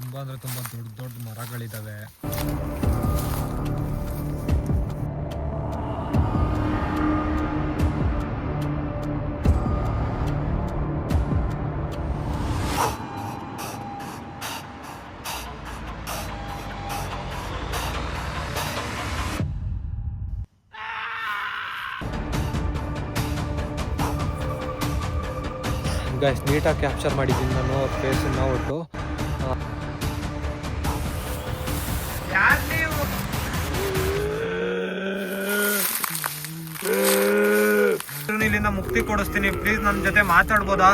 ತುಂಬ ಅಂದರೆ ತುಂಬ ದೊಡ್ಡ ದೊಡ್ಡ ಮರಗಳಿದ್ದಾವೆ. ಗೈಸ್ ನೀಟಾಗಿ ಕ್ಯಾಪ್ಚರ್ ಮಾಡಿದ್ದೀನಿ ನಾನು ಅವ್ರ ಫೇಸನ್ನು ಒಟ್ಟು. ಇಲ್ಲಿಂದ ಮುಕ್ತಿ ಕೊಡಿಸ್ತೀನಿ, ಪ್ಲೀಸ್ ನನ್ನ ಜೊತೆ ಮಾತಾಡ್ಬೋದಾ?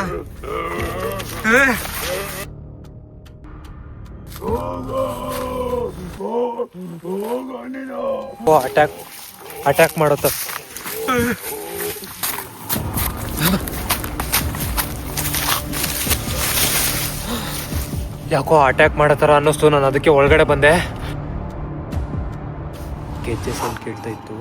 ಅಟ್ಯಾಕ್ ಮಾಡುತ್ತ ಯಾಕೋ ಅಟ್ಯಾಕ್ ಮಾಡೋ ಥರ ಅನ್ನಿಸ್ತು. ನಾನು ಅದಕ್ಕೆ ಒಳಗಡೆ ಬಂದೆ. ಗೆಜ್ಜೆ ಸೌಂಡ್ ಕೇಳ್ತಾ ಇತ್ತು.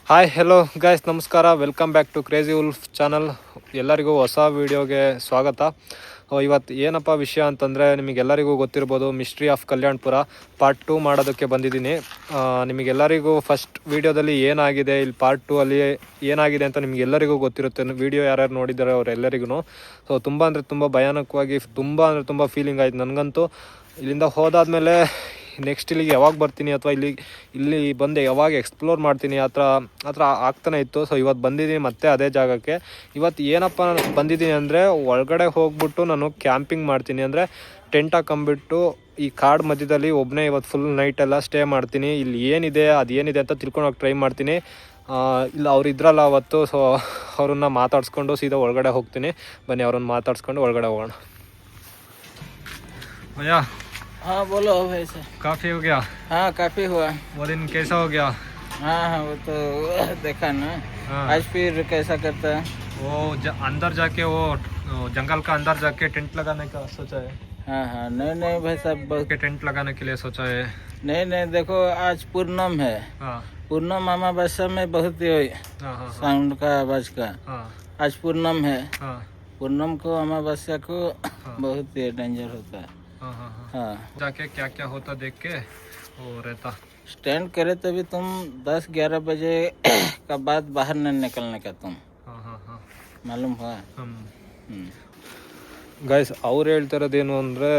ಹಾಯ್ ಹೆಲೋ ಗೈಸ್, ನಮಸ್ಕಾರ. Welcome back to crazy wolf channel. ಎಲ್ಲರಿಗೂ ಹೊಸ ವೀಡಿಯೋಗೆ ಸ್ವಾಗತ. ಇವತ್ತು ಏನಪ್ಪ ವಿಷಯ ಅಂತಂದರೆ, ನಿಮಗೆಲ್ಲರಿಗೂ ಗೊತ್ತಿರ್ಬೋದು, ಮಿಸ್ಟ್ರಿ ಆಫ್ ಕಲ್ಯಾಣಪುರ ಪಾರ್ಟ್ 2 ಮಾಡೋದಕ್ಕೆ ಬಂದಿದ್ದೀನಿ. ನಿಮಗೆಲ್ಲರಿಗೂ ಫಸ್ಟ್ ವೀಡಿಯೋದಲ್ಲಿ ಏನಾಗಿದೆ, ಇಲ್ಲಿ ಪಾರ್ಟ್ 2 ಅಲ್ಲಿ ಏನಾಗಿದೆ ಅಂತ ನಿಮಗೆಲ್ಲರಿಗೂ ಗೊತ್ತಿರುತ್ತೆ. ವೀಡಿಯೋ ಯಾರ್ಯಾರು ನೋಡಿದ್ದಾರೆ ಅವರೆಲ್ಲರಿಗೂ. ಸೊ ತುಂಬ ಅಂದರೆ ತುಂಬ ಭಯಾನಕವಾಗಿ, ತುಂಬ ಫೀಲಿಂಗ್ ಆಯ್ತು ನನಗಂತೂ. ಇಲ್ಲಿಂದ ಹೋದಾದ್ಮೇಲೆ ನೆಕ್ಸ್ಟ್ ಇಲ್ಲಿಗೆ ಯಾವಾಗ ಬರ್ತೀನಿ ಅಥವಾ ಇಲ್ಲಿ ಬಂದು ಯಾವಾಗ ಎಕ್ಸ್ಪ್ಲೋರ್ ಮಾಡ್ತೀನಿ ಆ ಥರ ಆಗ್ತಾನೆ ಇತ್ತು. ಸೊ ಇವತ್ತು ಬಂದಿದ್ದೀನಿ ಮತ್ತೆ ಅದೇ ಜಾಗಕ್ಕೆ. ಇವತ್ತು ಏನಪ್ಪ ನಾನು ಬಂದಿದ್ದೀನಿ ಅಂದರೆ, ಒಳಗಡೆ ಹೋಗ್ಬಿಟ್ಟು ನಾನು ಕ್ಯಾಂಪಿಂಗ್ ಮಾಡ್ತೀನಿ. ಅಂದರೆ ಟೆಂಟ್ ಹಾಕೊಂಬಿಟ್ಟು ಈ ಕಾಡು ಮಧ್ಯದಲ್ಲಿ ಒಬ್ಬನೇ ಇವತ್ತು ಫುಲ್ ನೈಟೆಲ್ಲ ಸ್ಟೇ ಮಾಡ್ತೀನಿ. ಇಲ್ಲಿ ಏನಿದೆ ಅದೇನಿದೆ ಅಂತ ತಿಳ್ಕೊಳಕ್ಕೆ ಟ್ರೈ ಮಾಡ್ತೀನಿ. ಇಲ್ಲ ಅವ್ರು ಇದ್ರಲ್ಲ ಅವತ್ತು, ಸೊ ಅವ್ರನ್ನ ಮಾತಾಡ್ಸ್ಕೊಂಡು ಸೀದಾ ಒಳಗಡೆ ಹೋಗ್ತೀನಿ. ಬನ್ನಿ ಅವ್ರನ್ನ ಮಾತಾಡ್ಸ್ಕೊಂಡು ಒಳಗಡೆ ಹೋಗೋಣ. ಭಯ್ಯ, हाँ बोलो भाई से। काफी हो गया? हाँ काफी हुआ। वो दिन कैसा हो गया? हाँ वो तो देखा ना। हाँ। आज फिर कैसा करता है? वो अंदर जाके वो जंगल का अंदर जाके टेंट लगाने का सोचा है। हाँ नहीं भाई साहब, के टेंट लगाने के लिए सोचा है। नहीं देखो, आज पूर्णम है। हाँ पूर्णम अमावस्या में बहुत हाँ साउंड का आवाज का। हाँ आज पूर्णम है। हाँ पूर्णम को अमावस्या को बहुत डेंजर होता है। हाँ जाके क्या क्या होता देख के वो रहता। स्टैंड करे तभी तुम 10-11 बजे का बाद बाहर नहीं निकलने का तुम। हाँ मालूम हुआ? ಗೈಸ್ ಅವ್ರು ಹೇಳ್ತಿರೋದೇನು ಅಂದರೆ,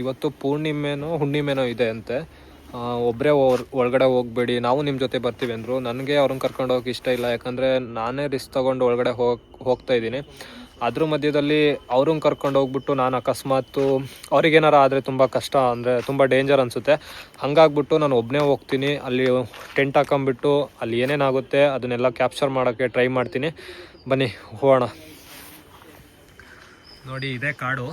ಇವತ್ತು ಪೂರ್ಣಿಮೆನೋ ಹುಣ್ಣಿಮೆನೋ ಇದೆ ಅಂತೆ. ಒಬ್ಬರೇ ಒಳಗಡೆ ಹೋಗಬೇಡಿ, ನಾವು ನಿಮ್ಮ ಜೊತೆ ಬರ್ತೀವಿ ಅಂದರು. ನನಗೆ ಅವ್ರನ್ನ ಕರ್ಕೊಂಡು ಹೋಗೋಕೆ ಇಷ್ಟ ಇಲ್ಲ, ಯಾಕಂದರೆ ನಾನೇ ರಿಸ್ಕ್ ತೊಗೊಂಡು ಒಳಗಡೆ ಹೋಗ್ತಾ ಇದ್ದೀನಿ. ಅದ್ರ ಮಧ್ಯದಲ್ಲಿ ಅವ್ರನ್ನ ಕರ್ಕೊಂಡು ಹೋಗ್ಬಿಟ್ಟು ನಾನು ಅಕಸ್ಮಾತು ಅವ್ರಿಗೇನಾರ ಆದರೆ ತುಂಬ ಕಷ್ಟ, ಅಂದರೆ ತುಂಬ ಡೇಂಜರ್ ಅನಿಸುತ್ತೆ. ಹಂಗಾಗ್ಬಿಟ್ಟು ನಾನು ಒಬ್ಬನೇ ಹೋಗ್ತೀನಿ. ಅಲ್ಲಿ ಟೆಂಟ್ ಹಾಕೊಂಬಿಟ್ಟು ಅಲ್ಲಿ ಏನೇನಾಗುತ್ತೆ ಅದನ್ನೆಲ್ಲ ಕ್ಯಾಪ್ಚರ್ ಮಾಡೋಕ್ಕೆ ಟ್ರೈ ಮಾಡ್ತೀನಿ. ಬನ್ನಿ ಹೋಗೋಣ. ನೋಡಿ, ಇದೇ ಕಾಡು.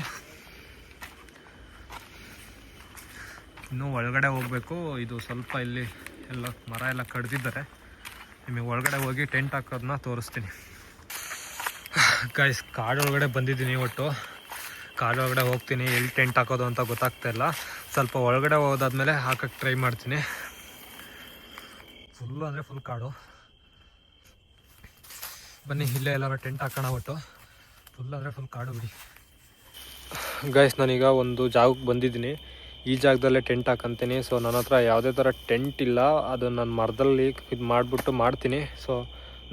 ಇನ್ನೂ ಒಳಗಡೆ ಹೋಗಬೇಕು. ಇದು ಸ್ವಲ್ಪ ಇಲ್ಲಿ ಎಲ್ಲ ಮರ ಎಲ್ಲ ಕಡ್ದಿದ್ದಾರೆ. ನಿಮಗೆ ಒಳಗಡೆ ಹೋಗಿ ಟೆಂಟ್ ಹಾಕೋದನ್ನ ತೋರಿಸ್ತೀನಿ. ಗೈಸ್ ಕಾಡೊಳಗಡೆ ಬಂದಿದ್ದೀನಿ. ಒಟ್ಟು ಕಾಡೊಳಗಡೆ ಹೋಗ್ತೀನಿ. ಎಲ್ಲಿ ಟೆಂಟ್ ಹಾಕೋದು ಅಂತ ಗೊತ್ತಾಗ್ತಾ ಇಲ್ಲ. ಸ್ವಲ್ಪ ಒಳಗಡೆ ಹೋದಾದ್ಮೇಲೆ ಹಾಕಕ್ಕೆ ಟ್ರೈ ಮಾಡ್ತೀನಿ. ಫುಲ್ಲು ಅಂದರೆ ಫುಲ್ ಕಾಡು. ಬನ್ನಿ ಇಲ್ಲೇ ಎಲ್ಲಾರ ಟೆಂಟ್ ಹಾಕೋಣ. ಒಟ್ಟು ಫುಲ್ ಅಂದರೆ ಫುಲ್ ಕಾಡು ಬಿಡಿ. ಗೈಸ್ ನಾನೀಗ ಒಂದು ಜಾಗಕ್ಕೆ ಬಂದಿದ್ದೀನಿ. ಈ ಜಾಗದಲ್ಲೇ ಟೆಂಟ್ ಹಾಕಂತೀನಿ. ಸೊ ನನ್ನ ಹತ್ರ ಯಾವುದೇ ಥರ ಟೆಂಟ್ ಇಲ್ಲ. ಅದು ನಾನು ಮರದಲ್ಲಿ ಇದು ಮಾಡಿಬಿಟ್ಟು ಮಾಡ್ತೀನಿ. ಸೊ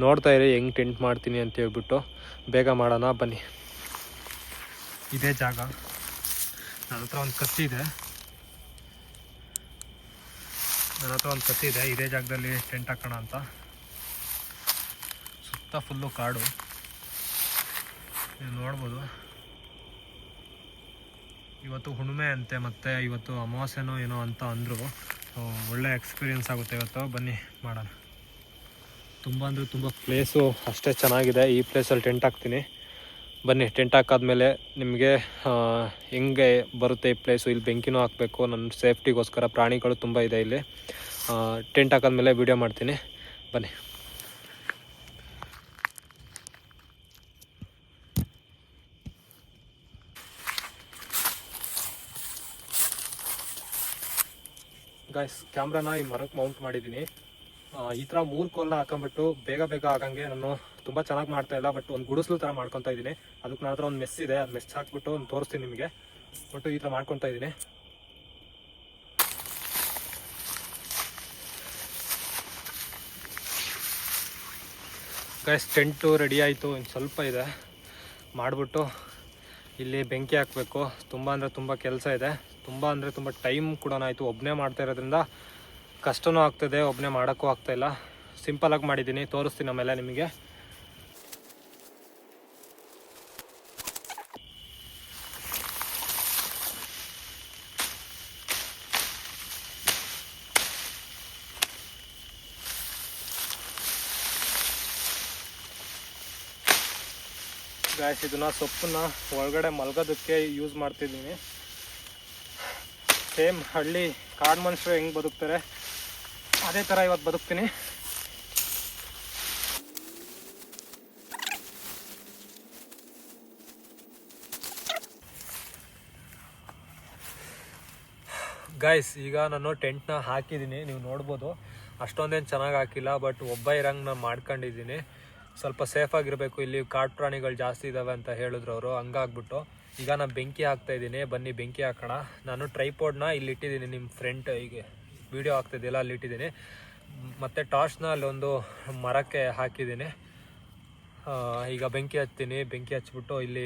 ನೋಡ್ತಾ ಇರಿ ಹೆಂಗೆ ಟೆಂಟ್ ಮಾಡ್ತೀನಿ ಅಂತ ಹೇಳ್ಬಿಟ್ಟು. ಬೇಗ ಮಾಡೋಣ ಬನ್ನಿ. ಇದೇ ಜಾಗ. ನನ್ನ ಹತ್ರ ಒಂದು ಕತ್ತಿ ಇದೆ. ಇದೇ ಜಾಗದಲ್ಲಿ ಟೆಂಟ್ ಹಾಕೋಣ ಅಂತ. ಸುತ್ತ ಫುಲ್ಲು ಕಾಡು ನೀವು ನೋಡ್ಬೋದು. ಇವತ್ತು ಹುಣ್ಣಿಮೆ ಅಂತೆ, ಮತ್ತು ಇವತ್ತು ಅಮಾವಾಸ್ಯೆನೋ ಏನೋ ಅಂತ ಅಂದರು. ಒಳ್ಳೆ ಎಕ್ಸ್ಪೀರಿಯೆನ್ಸ್ ಆಗುತ್ತೆ ಇವತ್ತು. ಬನ್ನಿ ಮಾಡೋಣ. ತುಂಬ ಅಂದರೆ ತುಂಬ ಪ್ಲೇಸು ಅಷ್ಟೇ ಚೆನ್ನಾಗಿದೆ. ಈ ಪ್ಲೇಸಲ್ಲಿ ಟೆಂಟ್ ಹಾಕ್ತೀನಿ. ಬನ್ನಿ ಟೆಂಟ್ ಹಾಕಾದ್ಮೇಲೆ ನಿಮಗೆ ಹೆಂಗೆ ಬರುತ್ತೆ ಈ ಪ್ಲೇಸು. ಇಲ್ಲಿ ಬೆಂಕಿನೂ ಹಾಕಬೇಕು ನನ್ನ ಸೇಫ್ಟಿಗೋಸ್ಕರ, ಪ್ರಾಣಿಗಳು ತುಂಬ ಇದೆ ಇಲ್ಲಿ. ಟೆಂಟ್ ಹಾಕಾದ್ಮೇಲೆ ವೀಡಿಯೋ ಮಾಡ್ತೀನಿ, ಬನ್ನಿ. ಗಾಯ್ಸ್, ಕ್ಯಾಮ್ರಾನ ಈ ಮರಕ್ಕೆ ಮೌಂಟ್ ಮಾಡಿದ್ದೀನಿ. ಈ ಥರ 3 ಕೋಲ್ನ ಹಾಕೊಂಬಿಟ್ಟು ಬೇಗ ಆಗಂಗೆ ನಾನು ತುಂಬ ಚೆನ್ನಾಗಿ ಮಾಡ್ತಾ ಇಲ್ಲ, ಬಟ್ ಒಂದು ಗುಡಿಸ್ಲು ಥರ ಮಾಡ್ಕೊತಾ ಇದ್ದೀನಿ. ಅದಕ್ಕೆ ನನ್ನ ಹತ್ರ ಒಂದು ಮೆಸ್ ಇದೆ, ಅದು ಮೆಸ್ ಹಾಕ್ಬಿಟ್ಟು ಒಂದು ತೋರಿಸ್ತೀನಿ ನಿಮಗೆ. ಬಟ್ ಈ ಥರ ಮಾಡ್ಕೊತಾ ಇದ್ದೀನಿ. ಗಾಯ್ಸ್, ಟೆಂಟು ರೆಡಿ ಆಯಿತು, ಇನ್ನು ಸ್ವಲ್ಪ ಇದೆ ಮಾಡಿಬಿಟ್ಟು ಇಲ್ಲಿ ಬೆಂಕಿ ಹಾಕಬೇಕು. ತುಂಬ ಅಂದರೆ ತುಂಬ ಕೆಲಸ ಇದೆ, ತುಂಬ ಅಂದರೆ ತುಂಬ ಟೈಮ್ ಕೂಡ ಆಯಿತು. ಒಬ್ಬನೇ ಮಾಡ್ತಾ ಇರೋದ್ರಿಂದ ಕಷ್ಟನೂ ಆಗ್ತದೆ, ಒಬ್ಬನೇ ಮಾಡೋಕ್ಕೂ ಆಗ್ತಾಯಿಲ್ಲ. ಸಿಂಪಲಾಗಿ ಮಾಡಿದ್ದೀನಿ, ತೋರಿಸ್ತೀನಿ ಆಮೇಲೆ ನಿಮಗೆ. ಗಾಯ್ಸ್, ಇದನ್ನ ಸೊಪ್ಪನ್ನ ಒಳಗಡೆ ಮಲಗೋದಕ್ಕೆ ಯೂಸ್ ಮಾಡ್ತಿದ್ದೀನಿ. ಸೇಮ್ ಹಳ್ಳಿ ಕಾಡು ಮನುಷ್ಯರು ಹೆಂಗೆ ಬದುಕ್ತಾರೆ ಅದೇ ಥರ ಇವತ್ತು ಬದುಕ್ತೀನಿ. ಗಾಯ್ಸ್, ಈಗ ನಾನು ಟೆಂಟ್ನ ಹಾಕಿದ್ದೀನಿ, ನೀವು ನೋಡ್ಬೋದು. ಅಷ್ಟೊಂದೇನು ಚೆನ್ನಾಗಿ ಹಾಕಿಲ್ಲ, ಬಟ್ ಒಬ್ಬ ಇರಂಗೆ ನಾನು ಮಾಡ್ಕೊಂಡಿದ್ದೀನಿ. ಸ್ವಲ್ಪ ಸೇಫಾಗಿರಬೇಕು, ಇಲ್ಲಿ ಕಾಡು ಪ್ರಾಣಿಗಳು ಜಾಸ್ತಿ ಇದ್ದಾವೆ ಅಂತ ಹೇಳಿದ್ರು ಅವರು. ಹಂಗಾಗ್ಬಿಟ್ಟು ಈಗ ನಾನು ಬೆಂಕಿ ಹಾಕ್ತಾಯಿದ್ದೀನಿ. ಬನ್ನಿ ಬೆಂಕಿ ಹಾಕೋಣ. ನಾನು ಟ್ರೈಪೋಡ್ನ ಇಲ್ಲಿ ಇಟ್ಟಿದ್ದೀನಿ, ನಿಮ್ಮ ಫ್ರಂಟ್ ಹೀಗೆ ವೀಡಿಯೋ ಆಗ್ತಾಯಿದೆಯಲ್ಲ ಅಲ್ಲಿ ಇಟ್ಟಿದ್ದೀನಿ. ಮತ್ತು ಟಾರ್ಚ್ನ ಅಲ್ಲೊಂದು ಮರಕ್ಕೆ ಹಾಕಿದ್ದೀನಿ. ಈಗ ಬೆಂಕಿ ಹಚ್ತೀನಿ. ಬೆಂಕಿ ಹಚ್ಬಿಟ್ಟು ಇಲ್ಲಿ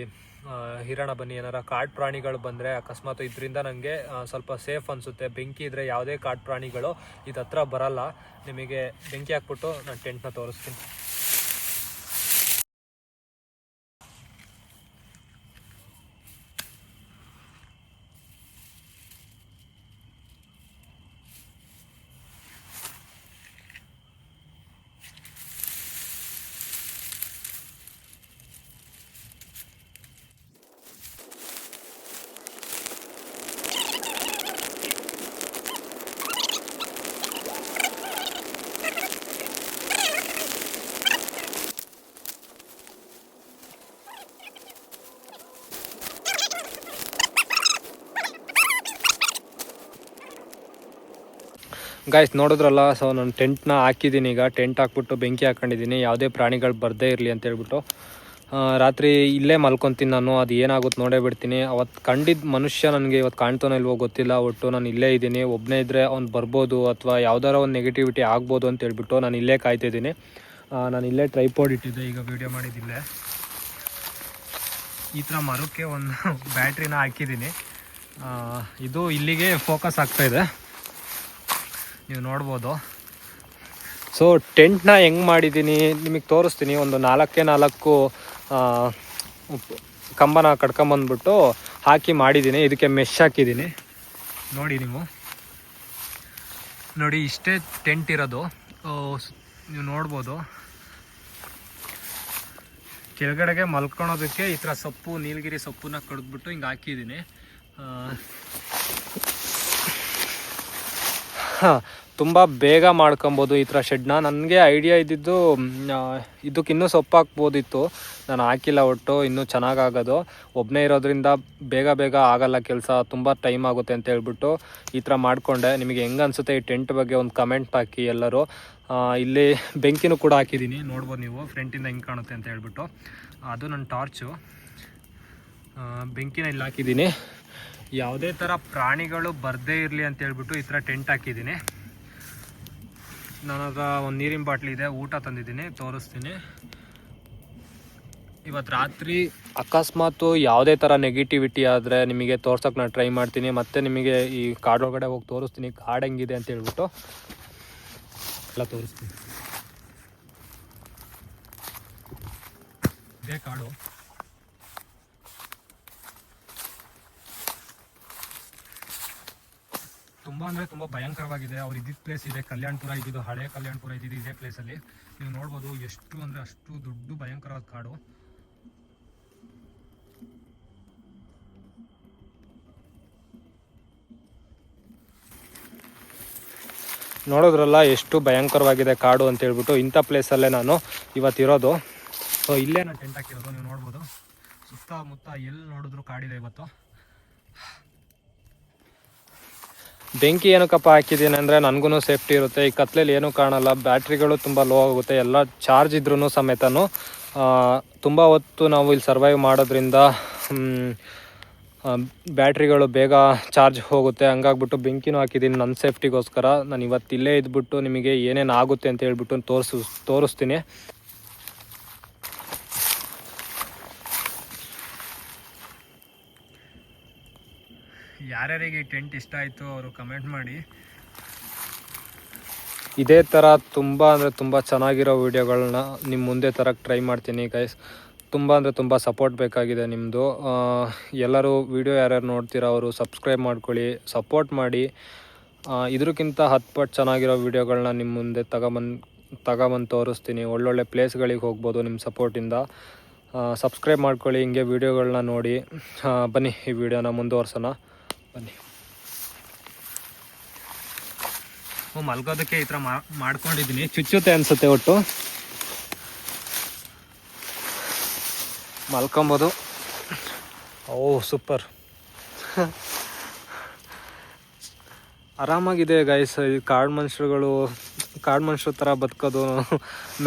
ಹಿರೋಣ. ಬನ್ನಿ, ಏನಾರ ಕಾಡು ಪ್ರಾಣಿಗಳು ಬಂದರೆ ಅಕಸ್ಮಾತ್ ಇದರಿಂದ ನನಗೆ ಸ್ವಲ್ಪ ಸೇಫ್ ಅನಿಸುತ್ತೆ. ಬೆಂಕಿ ಇದ್ದರೆ ಯಾವುದೇ ಕಾಡು ಪ್ರಾಣಿಗಳು ಇದು ಹತ್ರ ಬರಲ್ಲ. ನಿಮಗೆ ಬೆಂಕಿ ಹಾಕ್ಬಿಟ್ಟು ನಾನು ಟೆಂಟ್ನ ತೋರಿಸ್ತೀನಿ. ಗಾಯ್ಸ್, ನೋಡಿದ್ರಲ್ಲ, ಸೊ ನಾನು ಟೆಂಟ್ನ ಹಾಕಿದ್ದೀನಿ. ಈಗ ಟೆಂಟ್ ಹಾಕ್ಬಿಟ್ಟು ಬೆಂಕಿ ಹಾಕ್ಕೊಂಡಿದ್ದೀನಿ, ಯಾವುದೇ ಪ್ರಾಣಿಗಳು ಬರದೇ ಇರಲಿ ಅಂತೇಳ್ಬಿಟ್ಟು. ರಾತ್ರಿ ಇಲ್ಲೇ ಮಲ್ಕೊತೀನಿ ನಾನು. ಅದು ಏನಾಗುತ್ತೆ ನೋಡೇ ಬಿಡ್ತೀನಿ. ಅವತ್ತು ಕಂಡಿದ್ದ ಮನುಷ್ಯ ನನಗೆ ಇವತ್ತು ಕಾಣ್ತಾನೋ ಇಲ್ವೋ ಗೊತ್ತಿಲ್ಲ. ಒಟ್ಟು ನಾನು ಇಲ್ಲೇ ಇದ್ದೀನಿ. ಒಬ್ಬನೇ ಇದ್ದರೆ ಅವ್ನು ಬರ್ಬೋದು ಅಥವಾ ಯಾವ್ದಾರ ಒಂದು ನೆಗೆಟಿವಿಟಿ ಆಗ್ಬೋದು ಅಂತ ಹೇಳ್ಬಿಟ್ಟು ನಾನು ಇಲ್ಲೇ ಕಾಯ್ತಿದ್ದೀನಿ. ನಾನು ಇಲ್ಲೇ ಟ್ರೈಪೋಡ್ ಇಟ್ಟಿದ್ದೆ, ಈಗ ವೀಡಿಯೋ ಮಾಡಿದ್ದಿಲ್ಲೇ. ಈ ಥರ ಮರಕ್ಕೆ ಒಂದು ಬ್ಯಾಟ್ರಿನ ಹಾಕಿದ್ದೀನಿ. ಇದು ಇಲ್ಲಿಗೆ ಫೋಕಸ್ ಆಗ್ತಾಯಿದೆ, ನೀವು ನೋಡ್ಬೋದು. ಸೊ ಟೆಂಟ್ನ ಹೆಂಗೆ ಮಾಡಿದ್ದೀನಿ ನಿಮಗೆ ತೋರಿಸ್ತೀನಿ. ಒಂದು 4 ಕಂಬನ ಕಟ್ಕೊಂಬಂದ್ಬಿಟ್ಟು ಹಾಕಿ ಮಾಡಿದ್ದೀನಿ. ಇದಕ್ಕೆ ಮೆಶ್ ಹಾಕಿದ್ದೀನಿ ನೋಡಿ. ನೋಡಿ ಇಷ್ಟೇ ಟೆಂಟ್ ಇರೋದು, ನೀವು ನೋಡ್ಬೋದು. ಕೆಳಗಡೆಗೆ ಮಲ್ಕೊಳೋದಕ್ಕೆ ಈ ಥರ ಸೊಪ್ಪು, ನೀಲಗಿರಿ ಸೊಪ್ಪನ್ನ ಕಡಿದ್ಬಿಟ್ಟು ಹಿಂಗೆ ಹಾಕಿದ್ದೀನಿ. ತುಂಬ ಬೇಗ ಮಾಡ್ಕೊಬೋದು ಈ ಥರ ಶೆಡ್ನ. ನನಗೆ ಐಡಿಯಾ ಇದ್ದಿದ್ದು ಇದಕ್ಕಿನ್ನೂ ಸೊಪ್ಪು ಹಾಕ್ಬೋದಿತ್ತು, ನಾನು ಹಾಕಿಲ್ಲ. ಒಟ್ಟು ಇನ್ನೂ ಚೆನ್ನಾಗಾಗೋದು. ಒಬ್ಬನೇ ಇರೋದ್ರಿಂದ ಬೇಗ ಆಗಲ್ಲ ಕೆಲಸ, ತುಂಬ ಟೈಮ್ ಆಗುತ್ತೆ ಅಂತ ಹೇಳ್ಬಿಟ್ಟು ಈ ಥರ ಮಾಡಿಕೊಂಡೆ. ನಿಮಗೆ ಹೆಂಗೆ ಅನಿಸುತ್ತೆ ಈ ಟೆಂಟ್ ಬಗ್ಗೆ ಒಂದು ಕಮೆಂಟ್ ಹಾಕಿ ಎಲ್ಲರೂ. ಇಲ್ಲಿ ಬೆಂಕಿನೂ ಕೂಡ ಹಾಕಿದ್ದೀನಿ, ನೋಡ್ಬೋದು ನೀವು ಫ್ರಂಟಿಂದ ಹೆಂಗೆ ಕಾಣುತ್ತೆ ಅಂತ ಹೇಳ್ಬಿಟ್ಟು. ಅದು ನನ್ನ ಟಾರ್ಚು. ಬೆಂಕಿನ ಇಲ್ಲಿ ಹಾಕಿದ್ದೀನಿ. ಯಾವುದೇ ಥರ ಪ್ರಾಣಿಗಳು ಬರದೇ ಇರಲಿ ಅಂತ ಹೇಳ್ಬಿಟ್ಟು ಈ ಥರ ಟೆಂಟ್ ಹಾಕಿದ್ದೀನಿ. ನನ್ನ ಹತ್ರ ಒಂದು ನೀರಿನ ಬಾಟ್ಲಿ ಇದೆ, ಊಟ ತಂದಿದ್ದೀನಿ, ತೋರಿಸ್ತೀನಿ. ಇವತ್ತು ರಾತ್ರಿ ಅಕಸ್ಮಾತು ಯಾವುದೇ ಥರ ನೆಗೆಟಿವಿಟಿ ಆದರೆ ನಿಮಗೆ ತೋರ್ಸೋಕೆ ನಾನು ಟ್ರೈ ಮಾಡ್ತೀನಿ. ಮತ್ತು ನಿಮಗೆ ಈ ಕಾಡೊಳಗಡೆ ಹೋಗಿ ತೋರಿಸ್ತೀನಿ ಕಾಡು ಹೆಂಗಿದೆ ಅಂತ ಹೇಳ್ಬಿಟ್ಟು ಎಲ್ಲ ತೋರಿಸ್ತೀನಿ. ಇದೇ ಕಾಡು. ತುಂಬ ಅಂದರೆ ತುಂಬ ಭಯಂಕರವಾಗಿದೆ. ಅವ್ರು ಇದ್ದಿದ್ದ ಪ್ಲೇಸ್ ಇದೆ ಕಲ್ಯಾಣಪುರ, ಇದ್ದಿದ್ದು ಹಳೆ ಕಲ್ಯಾಣಪುರ ಇದ್ದಿದ್ದು ಇದೇ ಪ್ಲೇಸಲ್ಲಿ. ನೀವು ನೋಡ್ಬೋದು ಎಷ್ಟು ಅಂದರೆ ಅಷ್ಟು ದೊಡ್ಡ ಭಯಂಕರವಾದ ಕಾಡು. ನೋಡೋದ್ರಲ್ಲ ಎಷ್ಟು ಭಯಂಕರವಾಗಿದೆ ಕಾಡು ಅಂತ ಹೇಳ್ಬಿಟ್ಟು. ಇಂಥ ಪ್ಲೇಸಲ್ಲೇ ನಾನು ಇವತ್ತಿರೋದು. ಸೊ ಇಲ್ಲೇ ನಾನು ಟೆಂಟ್ ಹಾಕಿರೋದು, ನೀವು ನೋಡ್ಬೋದು. ಸುತ್ತಮುತ್ತ ಎಲ್ಲಿ ನೋಡಿದ್ರು ಕಾಡಿದೆ ಇವತ್ತು. ಬೆಂಕಿ ಏನಕ್ಕಪ್ಪ ಹಾಕಿದ್ದೀನಿ ಅಂದರೆ ನನಗೂ ಸೇಫ್ಟಿ ಇರುತ್ತೆ. ಈ ಕತ್ಲೆಯಲ್ಲಿ ಏನೂ ಕಾಣಲ್ಲ, ಬ್ಯಾಟ್ರಿಗಳು ತುಂಬ ಲೋ ಆಗುತ್ತೆ. ಎಲ್ಲ ಚಾರ್ಜ್ ಇದ್ರೂ ಸಮೇತನೂ ತುಂಬ ಹೊತ್ತು ನಾವು ಇಲ್ಲಿ ಸರ್ವೈವ್ ಮಾಡೋದ್ರಿಂದ ಬ್ಯಾಟ್ರಿಗಳು ಬೇಗ ಚಾರ್ಜ್ ಹೋಗುತ್ತೆ. ಹಂಗಾಗ್ಬಿಟ್ಟು ಬೆಂಕಿನೂ ಹಾಕಿದ್ದೀನಿ ನನ್ನ ಸೇಫ್ಟಿಗೋಸ್ಕರ. ನಾನು ಇವತ್ತು ಇಲ್ಲೇ ಇದ್ಬಿಟ್ಟು ನಿಮಗೆ ಏನೇನು ಆಗುತ್ತೆ ಅಂತ ಹೇಳ್ಬಿಟ್ಟು ತೋರಿಸ್ತೀನಿ. ಯಾರ್ಯಾರಿಗೆ ಈ ಟೆಂಟ್ ಇಷ್ಟ ಆಯಿತು ಅವರು ಕಮೆಂಟ್ ಮಾಡಿ. ಇದೇ ಥರ ತುಂಬ ಅಂದರೆ ತುಂಬ ಚೆನ್ನಾಗಿರೋ ವೀಡಿಯೋಗಳನ್ನ ನಿಮ್ಮ ಮುಂದೆ ತರಕ್ಕೆ ಟ್ರೈ ಮಾಡ್ತೀನಿ ಗೈಸ್. ತುಂಬ ಅಂದರೆ ತುಂಬ ಸಪೋರ್ಟ್ ಬೇಕಾಗಿದೆ ನಿಮ್ಮದು. ಎಲ್ಲರೂ ವೀಡಿಯೋ ಯಾರ್ಯಾರು ನೋಡ್ತೀರಾ ಅವರು ಸಬ್ಸ್ಕ್ರೈಬ್ ಮಾಡ್ಕೊಳ್ಳಿ, ಸಪೋರ್ಟ್ ಮಾಡಿ. ಇದಕ್ಕಿಂತ 10 ಪಟ್ಟು ಚೆನ್ನಾಗಿರೋ ವೀಡಿಯೋಗಳನ್ನ ನಿಮ್ಮ ಮುಂದೆ ತಗೊಬಂದು ತೋರಿಸ್ತೀನಿ. ಒಳ್ಳೊಳ್ಳೆ ಪ್ಲೇಸ್ಗಳಿಗೆ ಹೋಗ್ಬೋದು ನಿಮ್ಮ ಸಪೋರ್ಟಿಂದ. ಸಬ್ಸ್ಕ್ರೈಬ್ ಮಾಡ್ಕೊಳ್ಳಿ, ಹಿಂಗೆ ವೀಡಿಯೋಗಳನ್ನ ನೋಡಿ. ಬನ್ನಿ ಈ ವಿಡಿಯೋನ ಮುಂದುವರ್ಸೋಣ ಬನ್ನಿ. ಮಲ್ಗೋದಕ್ಕೆ ಈ ಥರ ಮಾಡ್ಕೊಂಡಿದ್ದೀನಿ. ಚುಚ್ಚುತ್ತೆ ಅನಿಸುತ್ತೆ, ಒಟ್ಟು ಮಲ್ಕೊಬೋದು. Super ಆರಾಮಾಗಿದೆ guys. ಈ ಕಾಡು ಮನುಷ್ಯರ ಥರ ಬದುಕೋದು,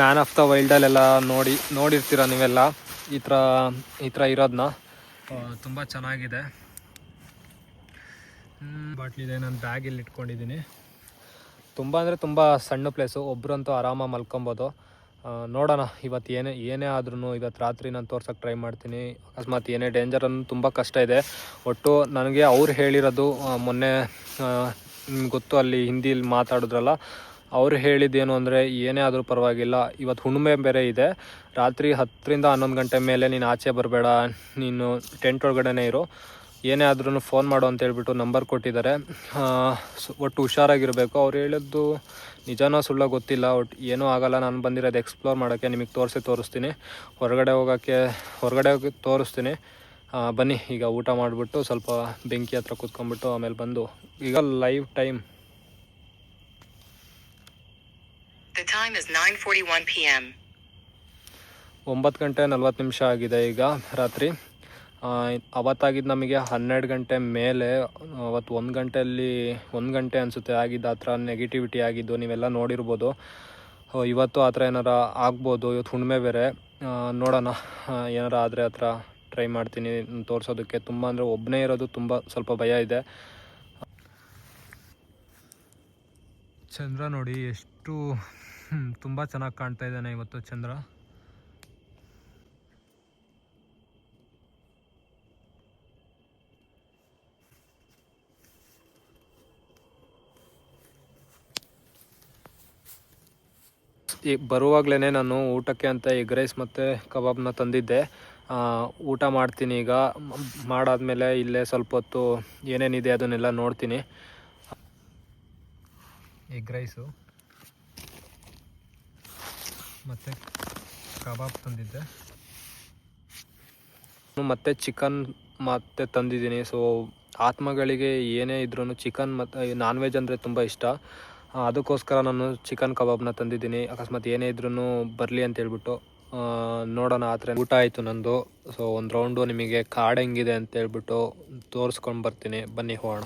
ಮ್ಯಾನ್ ಆಫ್ ದ ವೈಲ್ಡಲ್ಲೆಲ್ಲ ನೋಡಿರ್ತೀರ ನೀವೆಲ್ಲ. ಈ ಥರ ಇರೋದನ್ನ ತುಂಬ ಚೆನ್ನಾಗಿದೆ. ಬಾಟ್ಲಿದೆ, ನಾನು ಬ್ಯಾಗಲ್ಲಿ ಇಟ್ಕೊಂಡಿದ್ದೀನಿ. ತುಂಬ ಅಂದರೆ ತುಂಬ ಸಣ್ಣ ಪ್ಲೇಸು, ಒಬ್ಬರಂತೂ ಆರಾಮಾಗಿ ಮಲ್ಕೊಬೋದು. ನೋಡೋಣ ಇವತ್ತು ಏನೇ ಆದ್ರೂ ಇವತ್ತು ರಾತ್ರಿ ನಾನು ತೋರ್ಸೋಕ್ಕೆ ಟ್ರೈ ಮಾಡ್ತೀನಿ. ಅಕಸ್ಮಾತ್ ಏನೇ ಡೇಂಜರ್ ಅನ್ನೋ ತುಂಬ ಕಷ್ಟ ಇದೆ. ಒಟ್ಟು ನನಗೆ ಅವ್ರು ಹೇಳಿರೋದು, ಮೊನ್ನೆ ನಿಮ್ಗೆ ಗೊತ್ತು ಅಲ್ಲಿ ಹಿಂದಿಲಿ ಮಾತಾಡಿದ್ರಲ್ಲ, ಅವ್ರು ಹೇಳಿದ್ದೇನು ಅಂದರೆ ಏನೇ ಆದರೂ ಪರವಾಗಿಲ್ಲ, ಇವತ್ತು ಹುಣ್ಣಿಮೆ ಬೇರೆ ಇದೆ, ರಾತ್ರಿ 10 ರಿಂದ 11 ಗಂಟೆ ಮೇಲೆ ನೀನು ಆಚೆ ಬರಬೇಡ, ನೀನು ಟೆಂಟ್ ಒಳಗಡೆನೇ ಇರು, ಏನೇ ಆದ್ರೂ ಫೋನ್ ಮಾಡು ಅಂತ ಹೇಳ್ಬಿಟ್ಟು ನಂಬರ್ ಕೊಟ್ಟಿದ್ದಾರೆ. ಒಟ್ಟು ಹುಷಾರಾಗಿರಬೇಕು. ಅವ್ರು ಹೇಳಿದ್ದು ನಿಜನೋ ಸುಳ್ಳ ಗೊತ್ತಿಲ್ಲ, ಒಟ್ಟು ಏನೂ ಆಗಲ್ಲ. ನಾನು ಬಂದಿರೋದು ಎಕ್ಸ್ಪ್ಲೋರ್ ಮಾಡೋಕ್ಕೆ, ನಿಮಗೆ ತೋರಿಸ್ತೀನಿ. ಹೊರಗಡೆ ಹೋಗಿ ತೋರಿಸ್ತೀನಿ. ಬನ್ನಿ ಈಗ ಊಟ ಮಾಡಿಬಿಟ್ಟು ಸ್ವಲ್ಪ ಬೆಂಕಿ ಹತ್ರ ಕೂತ್ಕೊಂಡ್ಬಿಟ್ಟು ಆಮೇಲೆ ಬಂದು. ಈಗ ಲೈವ್ ಟೈಮ್ 9:40 ಆಗಿದೆ ಈಗ ರಾತ್ರಿ. ಅವತ್ತಾಗಿದ್ದು ನಮಗೆ 12 ಗಂಟೆ ಮೇಲೆ. ಅವತ್ತು 1 ಗಂಟೆ ಅನಿಸುತ್ತೆ ಆಗಿದ್ದು. ಆ ಥರ ನೆಗೆಟಿವಿಟಿ ಆಗಿದ್ದು ನೀವೆಲ್ಲ ನೋಡಿರ್ಬೋದು. ಇವತ್ತು ಆ ಥರ ಏನಾರ ಆಗ್ಬೋದು. ಇವತ್ತು ಹುಣ್ಣಿಮೆ ಬೇರೆ. ನೋಡೋಣ, ಏನಾರ ಆದರೆ ಆ ಥರ ಟ್ರೈ ಮಾಡ್ತೀನಿ ತೋರಿಸೋದಕ್ಕೆ. ತುಂಬ ಅಂದರೆ ಒಬ್ಬನೇ ಇರೋದು ಸ್ವಲ್ಪ ಭಯ ಇದೆ. ಚಂದ್ರ ನೋಡಿ ಎಷ್ಟು ತುಂಬ ಚೆನ್ನಾಗಿ ಕಾಣ್ತಾ ಇದ್ದಾನೆ ಇವತ್ತು ಚಂದ್ರ. ಬರುವಾಗಲೇ ನಾನು ಊಟಕ್ಕೆ ಅಂತ ಎಗ್ ರೈಸ್ ಮತ್ತು ಕಬಾಬ್ನ ತಂದಿದ್ದೆ. ಊಟ ಮಾಡ್ತೀನಿ ಈಗ. ಮಾಡಾದ್ಮೇಲೆ ಇಲ್ಲೇ ಸ್ವಲ್ಪ ಹೊತ್ತು ಏನೇನಿದೆ ಅದನ್ನೆಲ್ಲ ನೋಡ್ತೀನಿ. ಎಗ್ ರೈಸು ಮತ್ತು ಕಬಾಬ್ ತಂದಿದ್ದೆ, ಮತ್ತು ಚಿಕನ್ ಮತ್ತೆ ತಂದಿದ್ದೀನಿ. ಸೊ ಆತ್ಮಗಳಿಗೆ ಏನೇ ಇದ್ರೂ ಚಿಕನ್ ಮತ್ತು ನಾನ್ ವೆಜ್ ಅಂದರೆ ತುಂಬ ಇಷ್ಟ. ಅದಕ್ಕೋಸ್ಕರ ನಾನು ಚಿಕನ್ ಕಬಾಬ್ನ ತಂದಿದ್ದೀನಿ. ಅಕಸ್ಮಾತ್ ಏನೇ ಇದ್ರೂ ಬರಲಿ ಅಂತ ಹೇಳ್ಬಿಟ್ಟು. ನೋಡೋಣ. ಆ ಥರ ಊಟ ಆಯಿತು ನಂದು. ಸೊ ಒಂದು ರೌಂಡು ನಿಮಗೆ ಕಾಡು ಹೆಂಗಿದೆ ಅಂತ ಹೇಳ್ಬಿಟ್ಟು ತೋರಿಸ್ಕೊಂಡು ಬರ್ತೀನಿ. ಬನ್ನಿ ಹೋಗೋಣ.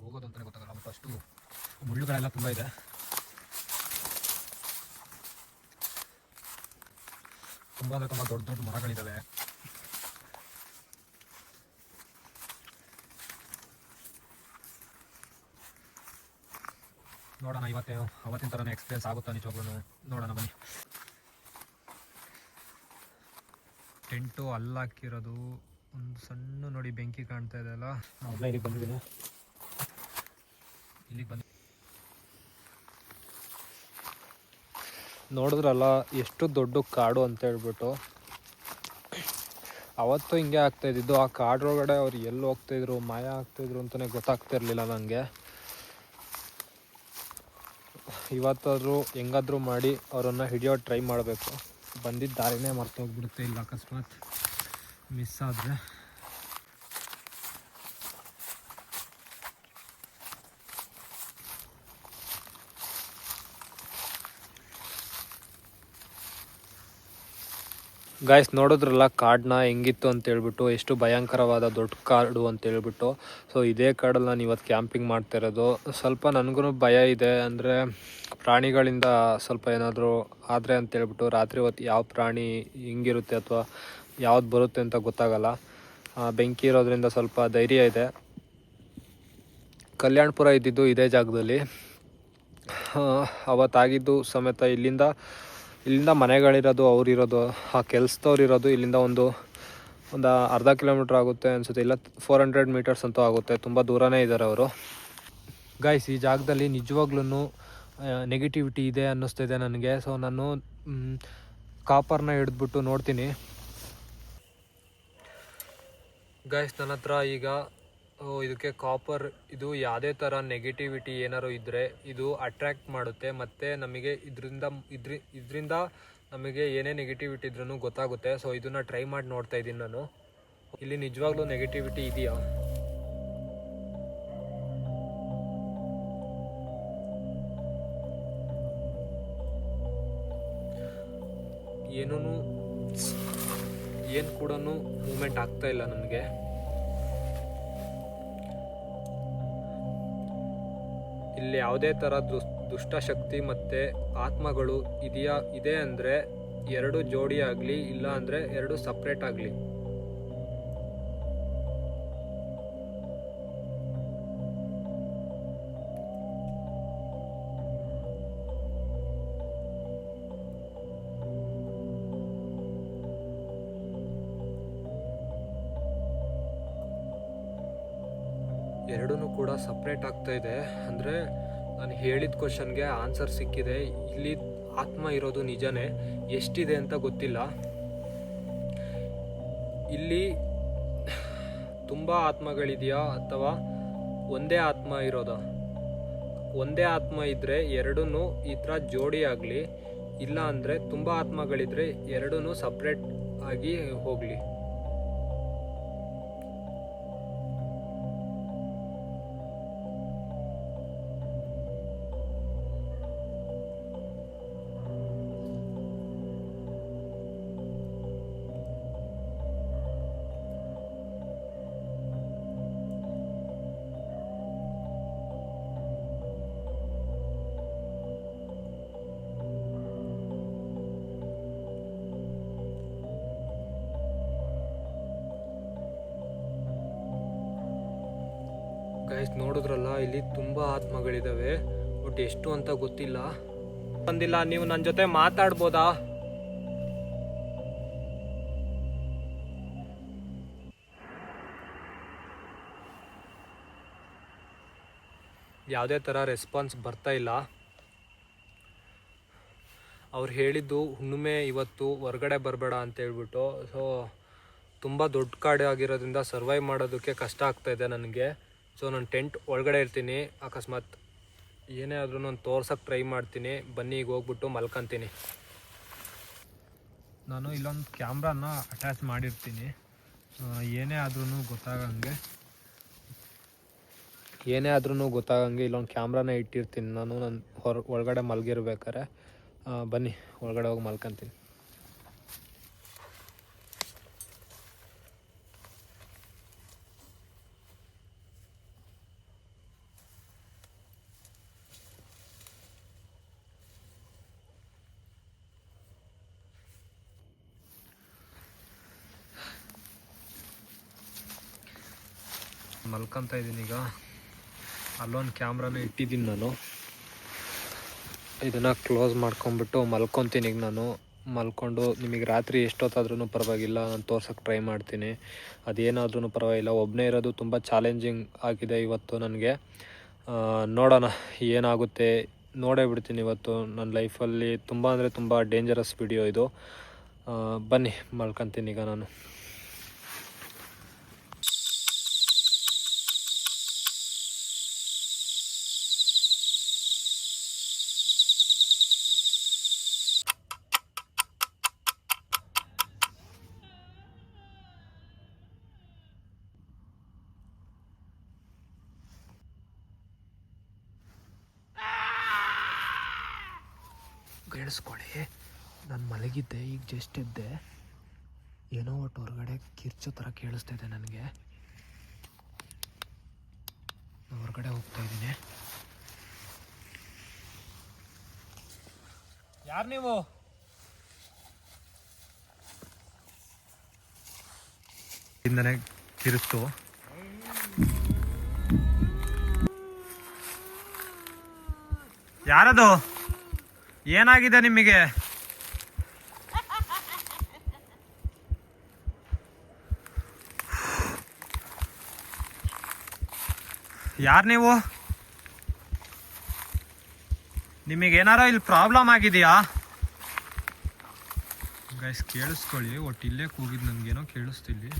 ಹೋಗೋದು ಅಂತಲೇ ಗೊತ್ತಾಗಲ್ಲ, ಫಸ್ಟು ಮುಳ್ಳುಗಳೆಲ್ಲ ತುಂಬ ಇದೆ. ತುಂಬ ಅಂದರೆ ತುಂಬ ದೊಡ್ಡ ಮರಗಳಿದ್ದಾವೆ. ನೋಡೋಣ ಅವತ್ತಿನ ಥರನೇ ಎಕ್ಸ್ಪೀರಿಯನ್ಸ್ ಆಗುತ್ತಾ ನಿಜವಾಗ್ಲೂ. ನೋಡೋಣ ಬನ್ನಿ. ಟೆಂಟು ಅಲ್ಲಾಕಿರೋದು ಒಂದು ಸಣ್ಣ ನೋಡಿ ಬೆಂಕಿ ಕಾಣ್ತಾ ಇದೆ ಅಲ್ಲ. ಇಲ್ಲಿಗೆ ಬಂದಿದ್ದೀನಿ. ನೋಡಿದ್ರಲ್ಲ ಎಷ್ಟು ದೊಡ್ಡ ಕಾಡು ಅಂತ ಹೇಳ್ಬಿಟ್ಟು. ಅವತ್ತು ಹಿಂಗೆ ಆಗ್ತಾಯಿದ್ದು. ಆ ಕಾಡೊಳಗಡೆ ಅವ್ರು ಎಲ್ಲಿ ಹೋಗ್ತಾಯಿದ್ರು, ಮಾಯ ಆಗ್ತಾಯಿದ್ರು ಅಂತಲೇ ಗೊತ್ತಾಗ್ತಿರ್ಲಿಲ್ಲ ನನಗೆ. ಇವತ್ತಾದರೂ ಹೆಂಗಾದರೂ ಮಾಡಿ ಅವರನ್ನು ಹಿಡಿಯೋ ಟ್ರೈ ಮಾಡಬೇಕು. ಬಂದಿದ್ದ ದಾರಿನೇ ಮರ್ತೋಗ್ಬಿಡುತ್ತೆ ಇಲ್ಲ ಅಕಸ್ಮಾತ್ ಮಿಸ್ ಆದರೆ. ಗಾಯ್ಸ್ ನೋಡಿದ್ರಲ್ಲ ಕಾಡನ್ನ ಹೆಂಗಿತ್ತು ಅಂತೇಳ್ಬಿಟ್ಟು, ಎಷ್ಟು ಭಯಂಕರವಾದ ದೊಡ್ಡ ಕಾಡು ಅಂತೇಳ್ಬಿಟ್ಟು. ಸೊ ಇದೇ ಕಾಡಲ್ಲಿ ನಾನು ಇವತ್ತು ಕ್ಯಾಂಪಿಂಗ್ ಮಾಡ್ತಾ ಇರೋದು. ಸ್ವಲ್ಪ ನನಗೂ ಭಯ ಇದೆ, ಅಂದರೆ ಪ್ರಾಣಿಗಳಿಂದ ಸ್ವಲ್ಪ ಏನಾದರೂ ಆದರೆ ಅಂತೇಳ್ಬಿಟ್ಟು. ರಾತ್ರಿ ಹೊತ್ತು ಯಾವ ಪ್ರಾಣಿ ಹಿಂಗಿರುತ್ತೆ ಅಥವಾ ಯಾವ್ದು ಬರುತ್ತೆ ಅಂತ ಗೊತ್ತಾಗಲ್ಲ. ಬೆಂಕಿ ಇರೋದ್ರಿಂದ ಸ್ವಲ್ಪ ಧೈರ್ಯ ಇದೆ. ಕಲ್ಯಾಣಪುರ ಇದ್ದಿದ್ದು ಇದೇ ಜಾಗದಲ್ಲಿ. ಅವತ್ತಾಗಿದ್ದು ಸಮೇತ ಇಲ್ಲಿಂದ ಮನೆಗಳಿರೋದು, ಅವರಿರೋದು, ಆ ಕೆಲಸದವ್ರು ಇರೋದು ಇಲ್ಲಿಂದ ಒಂದು ಅರ್ಧ ಕಿಲೋಮೀಟ್ರ್ ಆಗುತ್ತೆ ಅನಿಸುತ್ತೆ, ಇಲ್ಲ 400 ಮೀಟರ್ಸ್ ಅಂತೂ ಆಗುತ್ತೆ. ತುಂಬ ದೂರನೇ ಇದ್ದಾರೆ ಅವರು. ಗೈಸ್ ಈ ಜಾಗದಲ್ಲಿ ನಿಜವಾಗ್ಲೂ ನೆಗೆಟಿವಿಟಿ ಇದೆ ಅನ್ನಿಸ್ತಿದೆ ನನಗೆ. ಸೊ ನಾನು ಕಾಪರ್ನ ಹಿಡಿದ್ಬಿಟ್ಟು ನೋಡ್ತೀನಿ. ಗೈಸ್ ನನ್ನ ಹತ್ರ ಈಗ ಇದಕ್ಕೆ ಕಾಪರ್, ಇದು ಯಾವುದೇ ಥರ ನೆಗೆಟಿವಿಟಿ ಏನಾರು ಇದ್ದರೆ ಇದು ಅಟ್ರ್ಯಾಕ್ಟ್ ಮಾಡುತ್ತೆ, ಮತ್ತು ನಮಗೆ ಇದರಿಂದ ನಮಗೆ ಏನೇ ನೆಗೆಟಿವಿಟಿ ಇದ್ರೂ ಗೊತ್ತಾಗುತ್ತೆ. ಸೊ ಇದನ್ನು ಟ್ರೈ ಮಾಡಿ ನೋಡ್ತಾ ಇದ್ದೀನಿ ನಾನು. ಇಲ್ಲಿ ನಿಜವಾಗ್ಲೂ ನೆಗೆಟಿವಿಟಿ ಇದೆಯಾ? ಏನು ಕೂಡ ಮೂಮೆಂಟ್ ಆಗ್ತಾ ಇಲ್ಲ ನನಗೆ. ಇಲ್ಲಿ ಯಾವುದೇ ಥರ ದುಷ್ಟಶಕ್ತಿ ಮತ್ತು ಆತ್ಮಗಳು ಇದೆ ಅಂದರೆ 2 ಜೋಡಿ ಆಗಲಿ, ಇಲ್ಲ ಅಂದರೆ 2 ಸಪ್ರೇಟ್ ಆಗಲಿ. ಎರಡೂ ಕೂಡ ಸಪ್ರೇಟ್ ಆಗ್ತಾ ಇದೆ. ಅಂದರೆ ನಾನು ಹೇಳಿದ ಕ್ವಶನ್ಗೆ ಆನ್ಸರ್ ಸಿಕ್ಕಿದೆ. ಇಲ್ಲಿ ಆತ್ಮ ಇರೋದು ನಿಜನೇ, ಎಷ್ಟಿದೆ ಅಂತ ಗೊತ್ತಿಲ್ಲ. ಇಲ್ಲಿ ತುಂಬ ಆತ್ಮಗಳಿದೆಯಾ ಅಥವಾ ಒಂದೇ ಆತ್ಮ ಇರೋದಾ? ಒಂದೇ ಆತ್ಮ ಇದ್ದರೆ ಎರಡೂ ಈ ಥರ ಜೋಡಿ ಆಗಲಿ, ಇಲ್ಲ ಅಂದರೆ ತುಂಬ ಆತ್ಮಗಳಿದ್ರೆ ಎರಡೂ ಸಪ್ರೇಟ್ ಆಗಿ ಹೋಗಲಿ. ಗೈಸ್ ನೋಡಿದ್ರಲ್ಲ, ಇಲ್ಲಿ ತುಂಬ ಆತ್ಮಗಳಿದಾವೆ, ಬಟ್ ಎಷ್ಟು ಅಂತ ಗೊತ್ತಿಲ್ಲ. ಬಂದಿಲ್ಲ. ನೀವು ನನ್ನ ಜೊತೆ ಮಾತಾಡ್ಬೋದಾ? ಯಾವುದೇ ಥರ ರೆಸ್ಪಾನ್ಸ್ ಬರ್ತಾ ಇಲ್ಲ. ಅವ್ರು ಹೇಳಿದ್ದು ಹುಣ್ಣಿಮೆ ಇವತ್ತು ಹೊರಗಡೆ ಬರಬೇಡ ಅಂತ ಹೇಳ್ಬಿಟ್ಟು. ಸೊ ತುಂಬ ದೊಡ್ಡ ಕಾಡು ಆಗಿರೋದ್ರಿಂದ ಸರ್ವೈವ್ ಮಾಡೋದಕ್ಕೆ ಕಷ್ಟ ಆಗ್ತಾಯಿದೆ ನನಗೆ. ಸೊ ನಾನು ಟೆಂಟ್ ಒಳಗಡೆ ಇರ್ತೀನಿ. ಅಕಸ್ಮಾತ್ ಏನೇ ಆದ್ರೂ ನಾನು ತೋರ್ಸೋಕ್ಕೆ ಟ್ರೈ ಮಾಡ್ತೀನಿ. ಬನ್ನಿ ಈಗ ಹೋಗ್ಬಿಟ್ಟು ಮಲ್ಕೊತೀನಿ. ನಾನು ಇಲ್ಲೊಂದು ಕ್ಯಾಮ್ರಾನ ಅಟ್ಯಾಚ್ ಮಾಡಿರ್ತೀನಿ. ಏನೇ ಆದ್ರೂ ಗೊತ್ತಾಗಂಗೆ ಇಲ್ಲೊಂದು ಕ್ಯಾಮ್ರಾನ ಇಟ್ಟಿರ್ತೀನಿ ನಾನು ಒಳಗಡೆ ಮಲಗಿರ್ಬೇಕಾರೆ. ಬನ್ನಿ ಒಳಗಡೆ ಹೋಗಿ ಮಲ್ಕೊತೀನಿ. ಮಲ್ಕೊತಾ ಇದ್ದೀನಿ ಈಗ. ಅಲ್ಲೊಂದು ಕ್ಯಾಮ್ರಾನ ಇಟ್ಟಿದ್ದೀನಿ ನಾನು. ಇದನ್ನು ಕ್ಲೋಸ್ ಮಾಡ್ಕೊಂಬಿಟ್ಟು ಮಲ್ಕೊತೀನಿ ಈಗ ನಾನು. ಮಲ್ಕೊಂಡು ನಿಮಗೆ ರಾತ್ರಿ ಎಷ್ಟೊತ್ತಾದ್ರೂ ಪರವಾಗಿಲ್ಲ, ನಾನು ತೋರ್ಸೋಕ್ಕೆ ಟ್ರೈ ಮಾಡ್ತೀನಿ. ಅದೇನಾದ್ರೂ ಪರವಾಗಿಲ್ಲ. ಒಬ್ಬನೇ ಇರೋದು ತುಂಬ ಚಾಲೆಂಜಿಂಗ್ ಆಗಿದೆ ಇವತ್ತು ನನಗೆ. ನೋಡೋಣ ಏನಾಗುತ್ತೆ. ನೋಡೇ ಬಿಡ್ತೀನಿ ಇವತ್ತು. ನನ್ನ ಲೈಫಲ್ಲಿ ತುಂಬ ಅಂದರೆ ತುಂಬ ಡೇಂಜರಸ್ ವಿಡಿಯೋ ಇದು. ಬನ್ನಿ ಮಲ್ಕೊತೀನಿ ಈಗ ನಾನು. ಕೇಳಿಸ್ಕೊಳ್ಳಿ, ನಾನು ಮಲಗಿದ್ದೆ, ಈಗ ಜಸ್ಟ್ ಇದ್ದೆ, ಏನೋ ಒಟ್ಟು ಹೊರಗಡೆ ಕಿರ್ಚೋ ಥರ ಕೇಳಿಸ್ತಾ ಇದೆ ನನಗೆ. ನಾನು ಹೊರಗಡೆ ಹೋಗ್ತಾ ಇದ್ದೀನಿ. ಯಾರು ನೀವು? ಇಂದನೇ ಕಿರಿಸ್ತು. ಯಾರದು? ಏನಾಗಿದೆ ನಿಮಗೆ? ಯಾರು ನೀವು? ನಿಮಗೇನಾರ ಇಲ್ಲಿ ಪ್ರಾಬ್ಲಮ್ ಆಗಿದೆಯಾ? ಗೈಸ್ ಕೇಳಿಸ್ಕೊಳ್ಳಿ, ಒಟ್ಟು ಇಲ್ಲೇ ಕೂಗಿದ್ದು ನನಗೇನೋ ಕೇಳಿಸ್ತಿಲ್ಲಿ.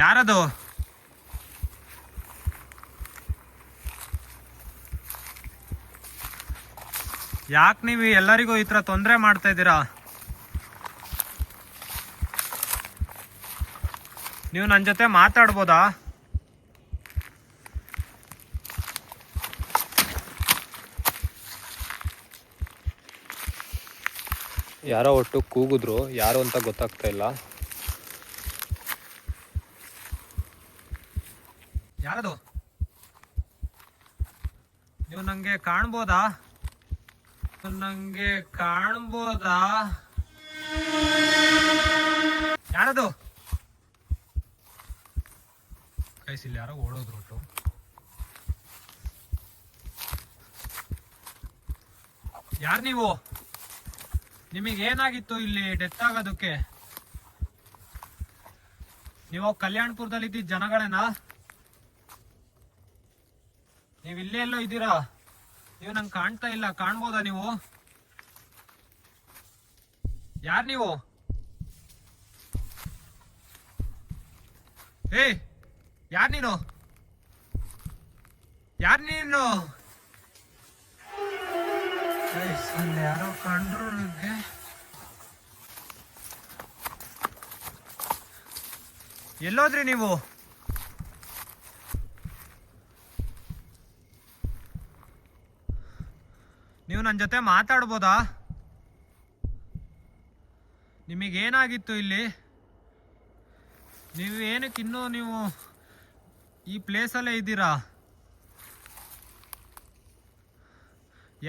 ಯಾರದು? ಯಾಕೆ ನೀವು ಎಲ್ಲರಿಗೂ ಈ ಥರ ತೊಂದರೆ ಮಾಡ್ತಾ ಇದ್ದೀರಾ? ನೀವು ನನ್ನ ಜೊತೆ ಮಾತಾಡ್ಬೋದಾ? ಯಾರೋ ಒಟ್ಟು ಕೂಗಿದ್ರು, ಯಾರು ಅಂತ ಗೊತ್ತಾಗ್ತಾ ಇಲ್ಲ. ಯಾರದು? ನೀವು ನಂಗೆ ಕಾಣ್ಬೋದಾ? ನಂಗೆ ಕಾಣ್ಬೋದಾ? ಯಾರದು? ಕೈಸಿಲ್ಲ, ಯಾರೋ ಓಡೋದ್ರು ಒಟ್ಟು. ಯಾರು ನೀವು? ನಿಮಗೇನಾಗಿತ್ತು ಇಲ್ಲಿ ಡೆತ್ ಆಗೋದಕ್ಕೆ? ನೀವು ಕಲ್ಯಾಣಪುರದಲ್ಲಿ ಇದ್ದಿದ್ದ ಜನಗಳೇನಾ? ನೀವು ಇಲ್ಲೇ ಎಲ್ಲೋ ಇದ್ದೀರಾ? ನೀವು ನಂಗೆ ಕಾಣ್ತಾ ಇಲ್ಲ, ಕಾಣ್ಬೋದಾ ನೀವು? ಯಾರು ನೀವು? ಏಯ್, ಯಾರು ನೀನು? ಯಾರು ನೀನು? ಯಾರೋ ಕಂಡ್ರು ನನಗೆ. ಎಲ್ಲೋದ್ರಿ ನೀವು? ನೀವು ನನ್ನ ಜೊತೆ ಮಾತಾಡ್ಬೋದಾ? ನಿಮಗೇನಾಗಿತ್ತು ಇಲ್ಲಿ? ನೀವು ಏನಕ್ಕೆ ಇನ್ನೂ ನೀವು ಈ ಪ್ಲೇಸಲ್ಲೇ ಇದ್ದೀರಾ?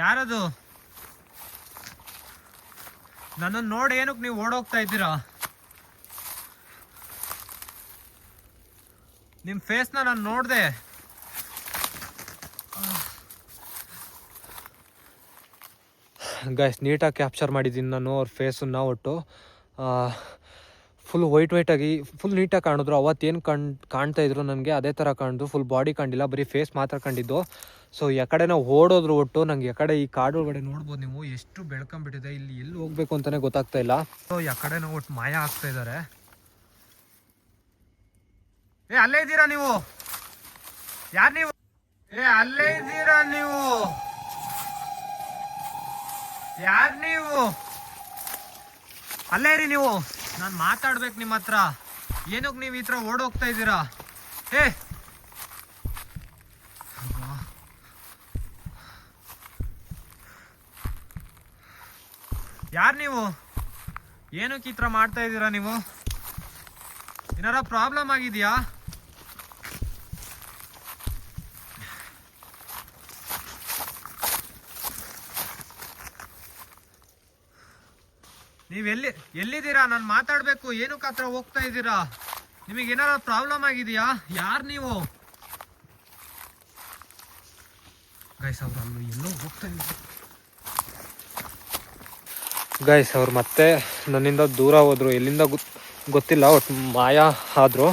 ಯಾರದು? ನನ್ನನ್ನು ನೋಡಿ ಏನಕ್ಕೆ ನೀವು ಓಡೋಗ್ತಾ ಇದ್ದೀರಾ? ನಿಮ್ಮ ಫೇಸ್ನ ನಾನು ನೋಡಿದೆ. ಗೈಸ್, ನೀಟಾಗಿ ಕ್ಯಾಪ್ಚರ್ ಮಾಡಿದ್ದೀನಿ ನಾನು ಅವ್ರ ಫೇಸನ್ನ. ಒಟ್ಟು ಫುಲ್ ವೈಟಾಗಿ ಫುಲ್ ನೀಟಾಗಿ ಕಾಣಿದ್ರು. ಅವತ್ತೇನು ಕಾಣ್ತಾ ಇದ್ರು ನನಗೆ ಅದೇ ಥರ ಕಾಣಿದ್ರು. ಫುಲ್ ಬಾಡಿ ಕಂಡಿಲ್ಲ, ಬರೀ ಫೇಸ್ ಮಾತ್ರ ಕಂಡಿದ್ದು. ಸೊ ಎಕಡೆನೋ ಓಡೋದ್ರು. ಒಟ್ಟು ನಂಗೆ ಎಕಡೆ ಈ ಕಾಡು ಒಳಗಡೆ ನೋಡ್ಬೋದು ನೀವು, ಎಷ್ಟು ಬೆಳ್ಕೊಂಬಿಟ್ಟಿದೆ. ಇಲ್ಲಿ ಎಲ್ಲಿ ಹೋಗ್ಬೇಕು ಅಂತಲೇ ಗೊತ್ತಾಗ್ತಾ ಇಲ್ಲ. ಸೊ ಎಕಡೆನೋ ಒಟ್ಟು ಮಾಯ ಆಗ್ತಾ ಇದ್ದಾರೆ. ಅಲ್ಲೇ ಇದ್ದೀರಾ ನೀವು? ಯಾರು ನೀವು? ಅಲ್ಲೇ ಇದ್ದೀರಾ ನೀವು? ಯಾರು ನೀವು? ಅಲ್ಲೇ ಇರಿ ನೀವು, ನಾನು ಮಾತಾಡ್ಬೇಕು ನಿಮ್ಮ ಹತ್ರ. ಏನಕ್ಕೆ ನೀವು ಈ ಥರ ಓಡೋಗ್ತಾ ಇದ್ದೀರಾ? ಯಾರು ನೀವು? ಏನಕ್ಕೆ ಈ ಥರ ಮಾಡ್ತಾ ಇದ್ದೀರಾ ನೀವು? ಏನಾರ ಪ್ರಾಬ್ಲಮ್ ಆಗಿದೆಯಾ? ನೀವು ಎಲ್ಲಿದ್ದೀರಾ? ನಾನು ಮಾತಾಡಬೇಕು. ಏನಕ್ಕೆ ಹತ್ರ ಹೋಗ್ತಾ ಇದ್ದೀರಾ? ನಿಮಗೇನಾರ ಪ್ರಾಬ್ಲಮ್ ಆಗಿದೆಯಾ? ಯಾರು ನೀವು? ಗೈಸ್, ಅವ್ರು ಅಲ್ಲಿ ಎಲ್ಲೋ ಹೋಗ್ತಾ ಇದ್ದಾರೆ. ಗೈಸ್, ಅವ್ರು ಮತ್ತೆ ನನ್ನಿಂದ ದೂರ ಹೋದ್ರು. ಎಲ್ಲಿಂದ ಗೊತ್ತಿಲ್ಲ, ಒಟ್ಟು ಮಾಯ ಆದರು.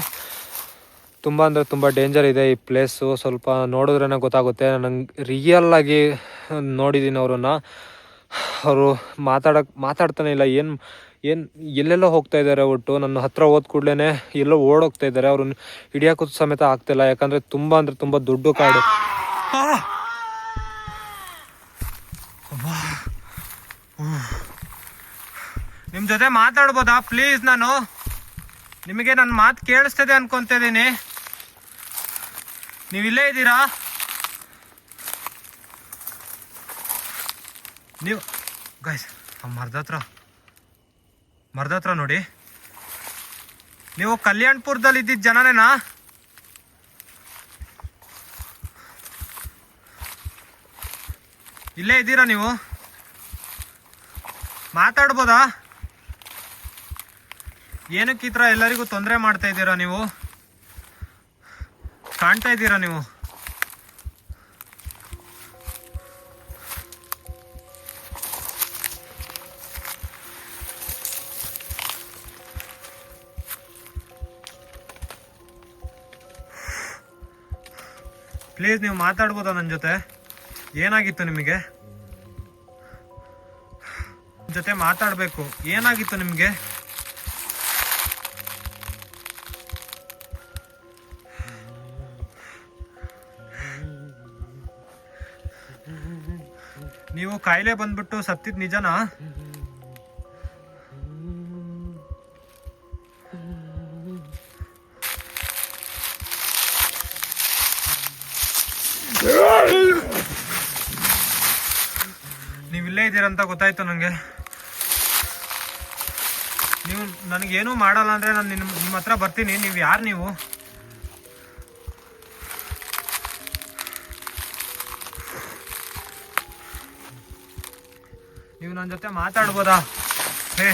ತುಂಬ ಅಂದರೆ ತುಂಬ ಡೇಂಜರ್ ಇದೆ ಈ ಪ್ಲೇಸು. ಸ್ವಲ್ಪ ನೋಡಿದ್ರೇ ಗೊತ್ತಾಗುತ್ತೆ. ನಂಗೆ ರಿಯಲ್ಲಾಗಿ ನೋಡಿದ್ದೀನಿ ಅವ್ರನ್ನ. ಅವರು ಮಾತಾಡ್ತಾನೆ ಇಲ್ಲ. ಏನು ಎಲ್ಲೆಲ್ಲೋ ಹೋಗ್ತಾ ಇದ್ದಾರೆ. ಒಟ್ಟು ನನ್ನ ಹತ್ರ ಹೋದ ಕೂಡಲೇ ಎಲ್ಲೋ ಓಡೋಗ್ತಾ ಇದ್ದಾರೆ. ಅವ್ರನ್ನ ಹಿಡಿಯೋಕ್ಕೂ ಸಮೇತ ಆಗ್ತಾಯಿಲ್ಲ, ಯಾಕಂದರೆ ತುಂಬ ಅಂದರೆ ತುಂಬ ದೊಡ್ಡ ಕಾಡು. ನಿಮ್ಮ ಜೊತೆ ಮಾತಾಡ್ಬೋದಾ ಪ್ಲೀಸ್? ನಾನು ನಿಮಗೆ ನನ್ನ ಮಾತು ಕೇಳಿಸ್ತದೆ ಅನ್ಕೊತಾ ಇದ್ದೀನಿ. ನೀವು ಇಲ್ಲೇ ಇದ್ದೀರಾ? ನೀವು ಗೈಸ್ ಮರದ ಹತ್ರ ನೋಡಿ, ನೀವು ಕಲ್ಯಾಣ್ಪುರದಲ್ಲಿ ಇದ್ದಿದ್ದ ಜನನೇನಾ? ಇಲ್ಲೇ ಇದ್ದೀರಾ ನೀವು? ಮಾತಾಡ್ಬೋದಾ? ಏನಕ್ಕೆ ಈ ಥರ ಎಲ್ಲರಿಗೂ ತೊಂದರೆ ಮಾಡ್ತಾ ಇದ್ದೀರಾ ನೀವು? ಕಾಣ್ತಾ ಇದ್ದೀರಾ ನೀವು? ಪ್ಲೀಸ್ ನೀವು ಮಾತಾಡ್ಬೋದಾ ನನ್ನ ಜೊತೆ? ಏನಾಗಿತ್ತು ನಿಮಗೆ? ಜೊತೆ ಮಾತಾಡಬೇಕು. ಏನಾಗಿತ್ತು ನಿಮಗೆ? ನೀವು ಕಾಯಿಲೆ ಬಂದ್ಬಿಟ್ಟು ಸತ್ತಿದ್ ನಿಜನಾ? ನೀವಿಲ್ಲೇ ಇದ್ದೀರಂತ ಗೊತ್ತಾಯ್ತು ನನಗೆ. ನೀವು ನನಗೇನೂ ಮಾಡಲ್ಲ ಅಂದರೆ ನಾನು ನಿಮ್ಮ ಹತ್ರ ಬರ್ತೀನಿ. ನೀವು ಯಾರು? ನೀವು ನನ್ನ ಜೊತೆ ಮಾತಾಡ್ಬೋದಾ? ಹೇ,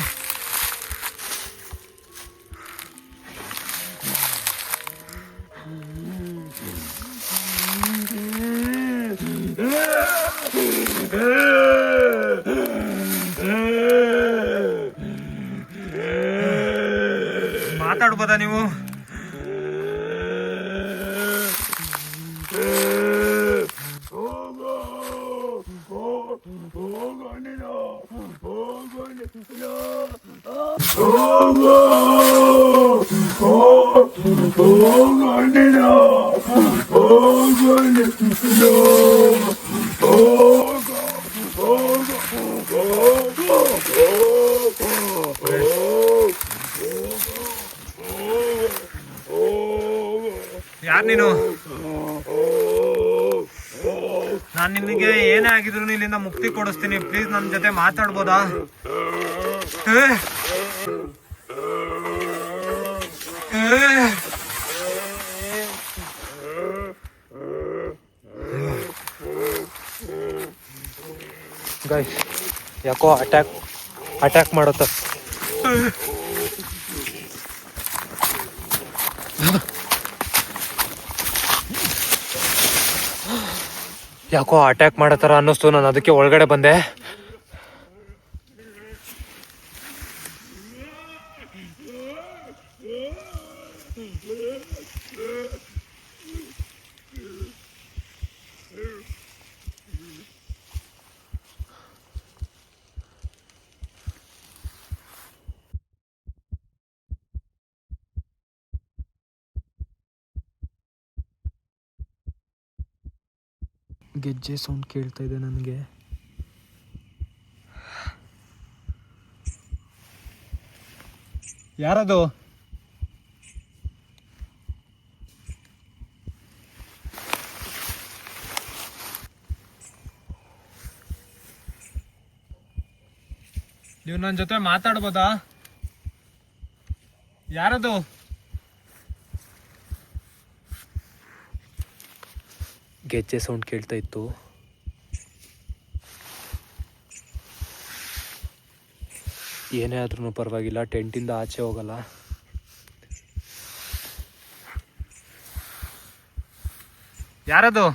ಮಾತಾಡ್ಬೋದಾ ನೀವು? ಯಾರು ನೀನು? ನಾನು ನಿಮಗೆ ಏನೇ ಆಗಿದ್ರು ಇಲ್ಲಿಂದ ಮುಕ್ತಿ ಕೊಡಿಸ್ತೀನಿ. ಪ್ಲೀಸ್ ನನ್ನ ಜೊತೆ ಮಾತಾಡ್ಬೋದಾ? ಗೈಸ್, ಯಾಕೋ ಅಟ್ಯಾಕ್ ಮಾಡುತ್ತ. ಯಾಕೋ ಅಟ್ಯಾಕ್ ಮಾಡೋ ಥರ ಅನ್ನಿಸ್ತು. ನಾನು ಅದಕ್ಕೆ ಒಳಗಡೆ ಬಂದೆ. ಗೆಜ್ಜೆ ಸೌಂಡ್ ಕೇಳ್ತಾ ಇದೆ ನನಗೆ. ಯಾರದು? ನೀವು ನನ್ನ ಜೊತೆ ಮಾತಾಡ್ಬೋದಾ? ಯಾರದು? ಗೆಜ್ಜೆ ಸೌಂಡ್ ಕೇಳ್ತಾ ಇತ್ತು. ಏನೇ ಆದ್ರೂ ಪರವಾಗಿಲ್ಲ, ಟೆಂಟಿಂದ ಆಚೆ ಹೋಗಲ್ಲ. ಯಾರದು?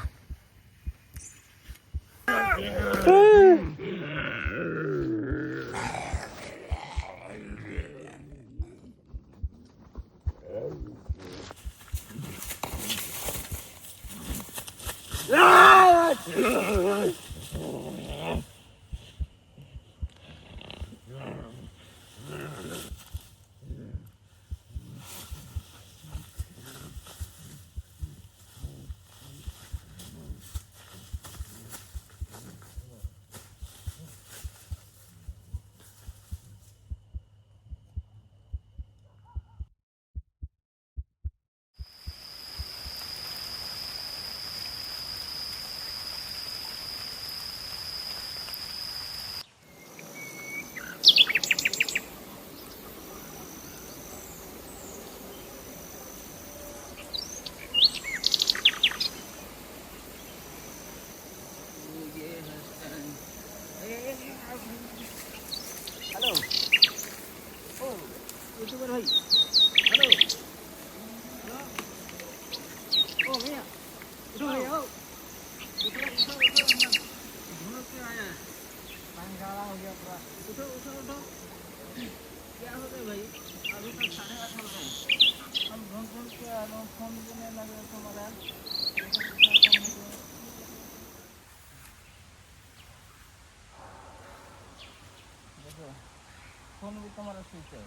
फोन भी तुम्हारा स्विच है।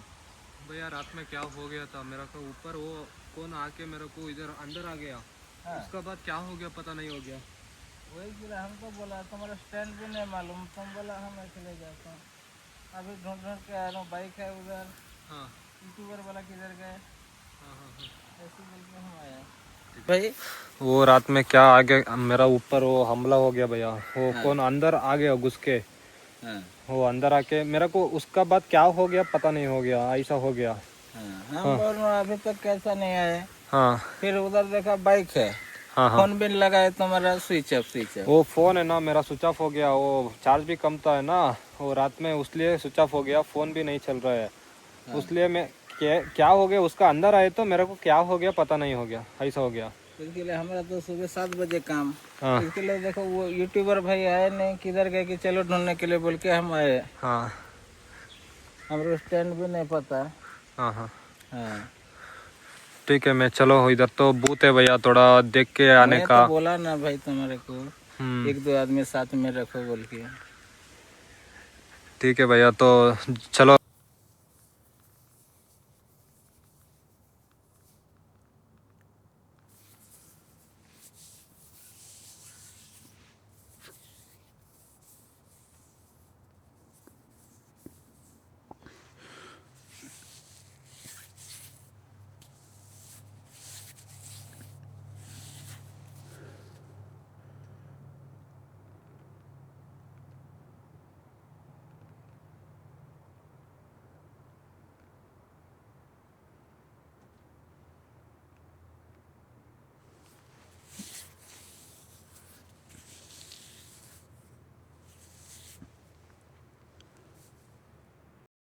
भैया रात में क्या हो गया था, मेरा को ऊपर वो कौन आके मेरे को इधर अंदर आ गया, हाँ। उसके बाद क्या हो गया पता नहीं हो गया। वही गिरा, हमको बोला तुम्हारा स्टैंड भी नहीं मालूम, तुम बोला हम अकेले जाता हूँ। अभी ढूंढ ढूंढ के आ रहा हूँ, बाइक है उधर, हाँ यूट्यूबर वाला किधर गए, हाँ हाँ हाँ। ऐसे बोल के हम आए भाई। वो रात में क्या आ गया मेरा ऊपर, वो हमला हो गया भैया। वो हाँ। कौन अंदर आ गया घुस के, हाँ वो अंदर आके मेरे को उसका बाद क्या हो गया पता नहीं हो गया, ऐसा हो गया। हाँ, हम बोल रहे हैं, अभी तक कैसा नहीं आए। हाँ फिर उधर देखा बाइक है, हाँ हाँ। फोन भी लगाए तुम्हारा स्विच ऑफ स्विच ऑफ। वो फोन है ना मेरा स्विच ऑफ हो गया, वो चार्ज भी कम था है ना, वो रात में उसलिए स्विच ऑफ हो गया, फोन भी नहीं चल रहा है। उसलिए मैं क्या हो गया उसका अंदर आए तो मेरे को क्या हो गया पता नहीं हो गया, ऐसा हो गया। इसके लिए हमारा तो सुबह 7 बजे काम। हाँ इसके लिए देखो वो यूट्यूबर भाई आए नहीं, किधर गए कि चलो ढूंढने के लिए बोल के हम आए। हाँ हमको स्टैंड भी नहीं पता। हाँ हाँ हाँ, ठीक है, मैं चलो इधर तो भूत है भैया, थोड़ा देख के आने मैं का। तो बोला ना भाई तुम्हारे को, एक दो आदमी साथ में रखो बोल के। ठीक है भैया, तो चलो